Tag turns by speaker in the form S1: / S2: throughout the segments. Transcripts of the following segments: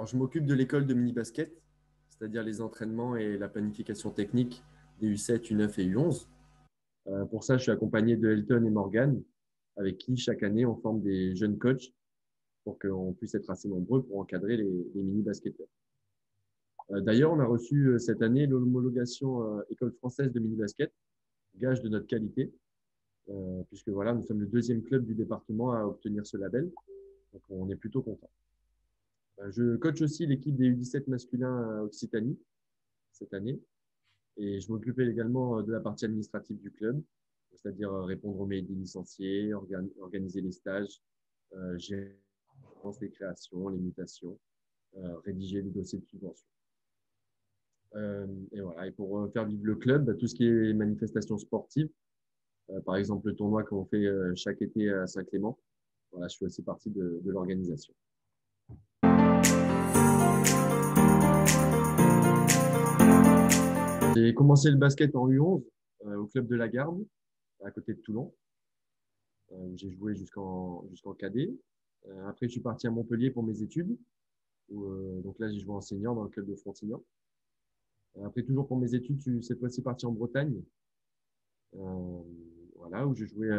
S1: Alors, je m'occupe de l'école de mini-basket, c'est-à-dire les entraînements et la planification technique des U7, U9 et U11. Pour ça, je suis accompagné de Elton et Morgan, avec qui chaque année on forme des jeunes coachs pour qu'on puisse être assez nombreux pour encadrer les mini-basketteurs. D'ailleurs, on a reçu cette année l'homologation École française de mini-basket, gage de notre qualité, puisque voilà, nous sommes le deuxième club du département à obtenir ce label. Donc, on est plutôt content. Je coach aussi l'équipe des U17 masculins à Occitanie cette année et je m'occupais également de la partie administrative du club, c'est-à-dire répondre aux mails des licenciés, organiser les stages, gérer les créations, les mutations, rédiger les dossiers de subvention. Et voilà. Et pour faire vivre le club, tout ce qui est manifestations sportives, par exemple le tournoi qu'on fait chaque été à Saint-Clément, voilà, je fais aussi partie de l'organisation. J'ai commencé le basket en U11 au club de la Garde, à côté de Toulon, où j'ai joué jusqu'en cadet. Après, je suis parti à Montpellier pour mes études. Donc là, j'ai joué enseignant dans le club de Frontignan. Après, toujours pour mes études, je suis cette fois-ci parti en Bretagne, voilà, où j'ai joué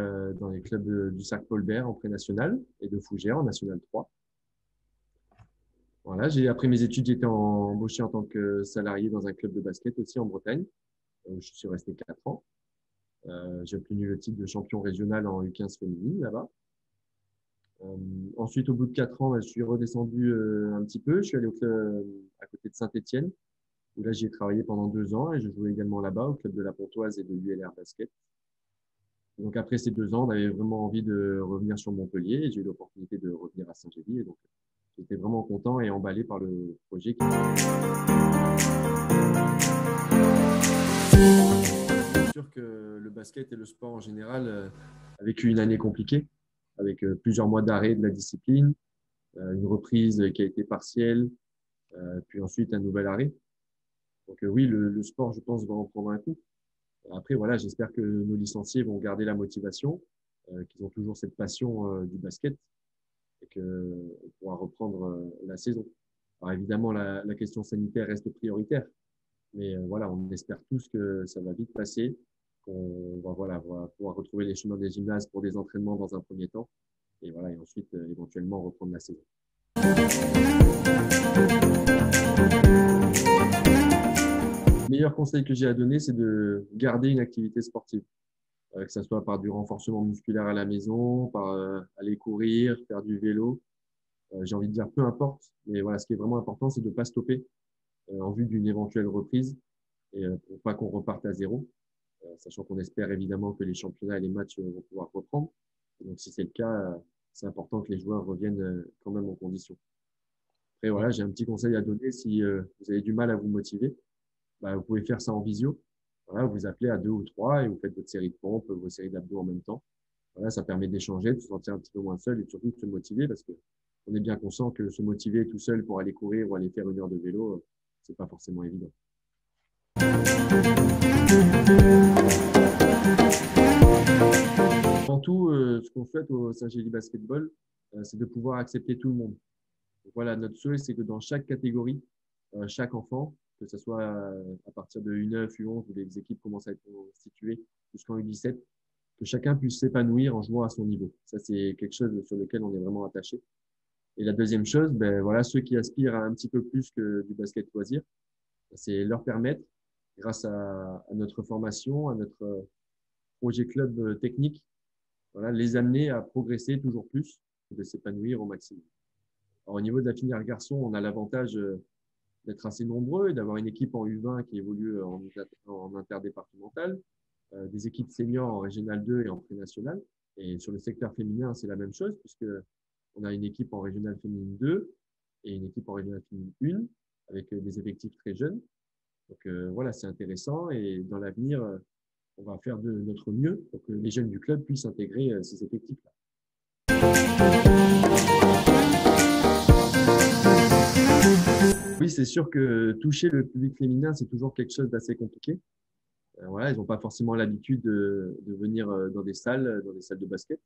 S1: dans les clubs du Sac Paulbert en pré-national et de Fougères en national 3. Voilà, après mes études, j'ai été embauché en tant que salarié dans un club de basket aussi en Bretagne, où je suis resté 4 ans. J'ai obtenu le titre de champion régional en U15 féminine là-bas. Ensuite, au bout de 4 ans, je suis redescendu un petit peu. Je suis allé au club à côté de Saint-Étienne, où là, j'ai travaillé pendant 2 ans et je jouais également là-bas au club de la Pontoise et de l'ULR Basket. Donc, après ces 2 ans, on avait vraiment envie de revenir sur Montpellier et j'ai eu l'opportunité de revenir à Saint-Gély. Et donc, j'étais vraiment content et emballé par le projet. C'est sûr que le basket et le sport en général a vécu une année compliquée, avec plusieurs mois d'arrêt de la discipline, une reprise qui a été partielle, puis ensuite un nouvel arrêt. Donc oui, le sport, je pense, va en prendre un coup. Après, voilà, j'espère que nos licenciés vont garder la motivation, qu'ils ont toujours cette passion du basket et qu'on pourra reprendre la saison. Alors évidemment, la question sanitaire reste prioritaire, mais voilà, on espère tous que ça va vite passer, qu'on va, voilà, va pouvoir retrouver les chemins des gymnases pour des entraînements dans un premier temps, et voilà, et ensuite éventuellement reprendre la saison. Le meilleur conseil que j'ai à donner, c'est de garder une activité sportive, que ce soit par du renforcement musculaire à la maison, par aller courir, faire du vélo. J'ai envie de dire peu importe, mais voilà, ce qui est vraiment important, c'est de ne pas stopper en vue d'une éventuelle reprise et pour pas qu'on reparte à zéro, sachant qu'on espère évidemment que les championnats et les matchs vont pouvoir reprendre. Et donc, si c'est le cas, c'est important que les joueurs reviennent quand même en condition. Après, voilà, j'ai un petit conseil à donner. Si vous avez du mal à vous motiver, bah, vous pouvez faire ça en visio. Voilà, vous appelez à 2 ou 3 et vous faites votre série de pompes, vos séries d'abdos en même temps. Voilà, ça permet d'échanger, de se sentir un petit peu moins seul et surtout de se motiver parce que on est bien conscient que se motiver tout seul pour aller courir ou aller faire 1 heure de vélo, c'est pas forcément évident. Avant tout, ce qu'on souhaite au Saint-Gély Basketball, c'est de pouvoir accepter tout le monde. Donc, voilà, notre souhait, c'est que dans chaque catégorie, chaque enfant, que ce soit à partir de U9, U11, où les équipes commencent à être constituées jusqu'en U17, que chacun puisse s'épanouir en jouant à son niveau. Ça, c'est quelque chose sur lequel on est vraiment attaché. Et la deuxième chose, ben, voilà, ceux qui aspirent à un petit peu plus que du basket loisir, c'est leur permettre, grâce à notre formation, à notre projet club technique, voilà, les amener à progresser toujours plus et de s'épanouir au maximum. Alors, au niveau de la filière garçon, on a l'avantage d'être assez nombreux et d'avoir une équipe en U20 qui évolue en interdépartemental, des équipes seniors en régional 2 et en pré-national. Et sur le secteur féminin, c'est la même chose puisque on a une équipe en régional féminine 2 et une équipe en régional féminine 1 avec des effectifs très jeunes. Donc voilà, c'est intéressant et dans l'avenir, on va faire de notre mieux pour que les jeunes du club puissent intégrer ces effectifs-là. Oui, c'est sûr que toucher le public féminin, c'est toujours quelque chose d'assez compliqué. Voilà, ils n'ont pas forcément l'habitude de venir dans des salles de basket.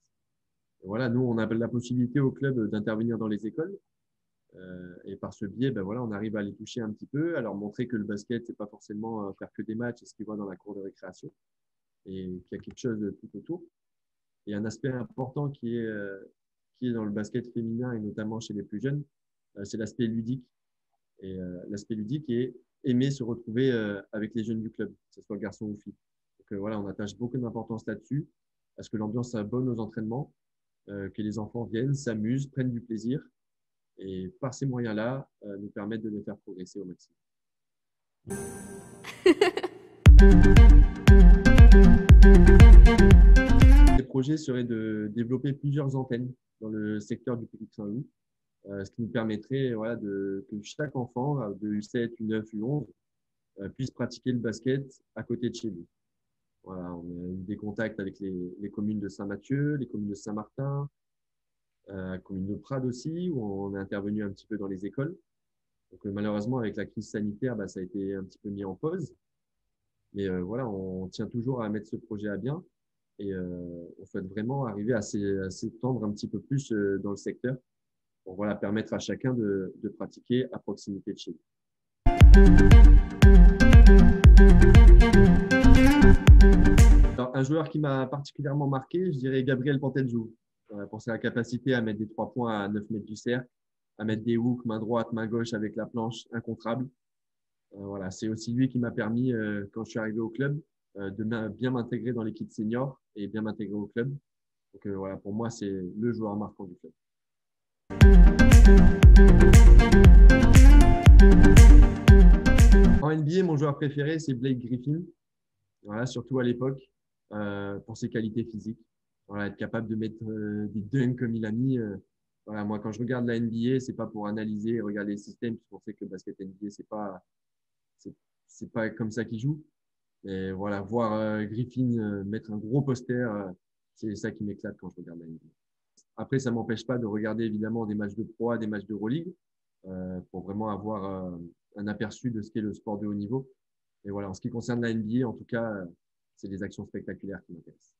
S1: Et voilà, nous, on a la possibilité au club d'intervenir dans les écoles. Et par ce biais, ben voilà, on arrive à les toucher un petit peu, à leur montrer que le basket, c'est pas forcément faire que des matchs et ce qu'ils voient dans la cour de récréation, et qu'il y a quelque chose de tout autour. Et un aspect important qui est dans le basket féminin et notamment chez les plus jeunes, c'est l'aspect ludique. Et l'aspect ludique est aimer se retrouver avec les jeunes du club, que ce soit garçon ou fille. Donc voilà, on attache beaucoup d'importance là-dessus, à ce que l'ambiance soit bonne aux entraînements, que les enfants viennent, s'amusent, prennent du plaisir, et par ces moyens-là, nous permettre de les faire progresser au maximum. Les projets seraient de développer plusieurs antennes dans le secteur du Petit Saint-Loup, ce qui nous permettrait voilà, que chaque enfant de U7, U9, U11 puisse pratiquer le basket à côté de chez lui. Voilà, on a eu des contacts avec les communes de Saint-Mathieu, les communes de Saint-Martin, la commune de Prades aussi, où on est intervenu un petit peu dans les écoles. Donc malheureusement, avec la crise sanitaire, ça a été un petit peu mis en pause. Mais voilà, on tient toujours à mettre ce projet à bien et on souhaite vraiment arriver à s'étendre un petit peu plus dans le secteur pour voilà, permettre à chacun de pratiquer à proximité de chez lui. Alors, un joueur qui m'a particulièrement marqué, je dirais Gabriel Pantelzou, pour sa capacité à mettre des 3 points à 9 mètres du cercle, à mettre des hooks main droite, main gauche avec la planche incontrable. Voilà, c'est aussi lui qui m'a permis, quand je suis arrivé au club, de bien m'intégrer dans l'équipe senior et bien m'intégrer au club. Donc voilà, pour moi, c'est le joueur marquant du club. En NBA, mon joueur préféré, c'est Blake Griffin. Voilà, surtout à l'époque, pour ses qualités physiques. Voilà, être capable de mettre des dunks comme il a mis. Voilà, moi, quand je regarde la NBA, c'est pas pour analyser et regarder le système, parce qu'on sait que le basket NBA, c'est pas comme ça qu'il joue. Mais voilà, voir Griffin mettre un gros poster, c'est ça qui m'éclate quand je regarde la NBA. Après, ça m'empêche pas de regarder évidemment des matchs de Pro A, des matchs d'Euroleague, pour vraiment avoir un aperçu de ce qu'est le sport de haut niveau. Et voilà, en ce qui concerne la NBA, en tout cas, c'est des actions spectaculaires qui m'intéressent.